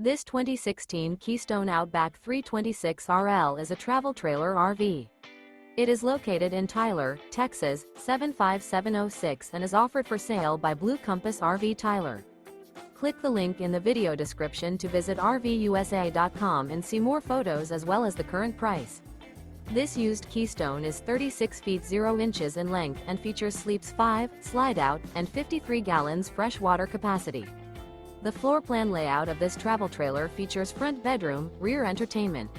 This 2016 Keystone Outback 326RL is a travel trailer RV. It is located in Tyler, Texas, 75706 and is offered for sale by Blue Compass RV Tyler. Click the link in the video description to visit RVUSA.com and see more photos as well as the current price. This used Keystone is 36 feet 0 inches in length and features sleeps 5, slide-out, and 53 gallons fresh water capacity. The floor plan layout of this travel trailer features front bedroom, rear entertainment.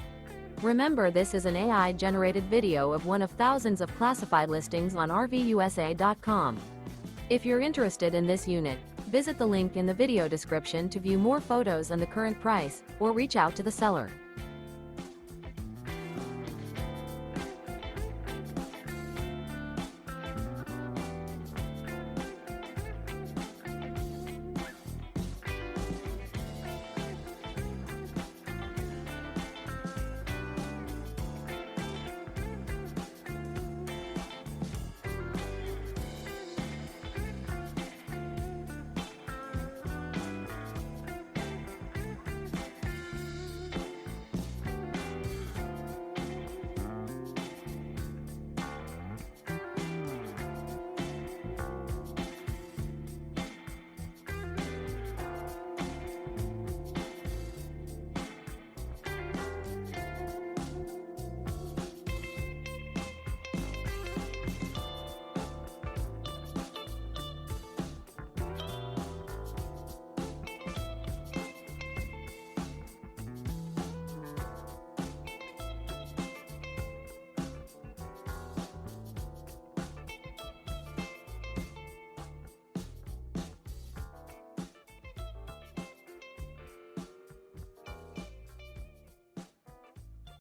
Remember, this is an AI-generated video of one of thousands of classified listings on RVUSA.com. If you're interested in this unit, visit the link in the video description to view more photos and the current price, or reach out to the seller.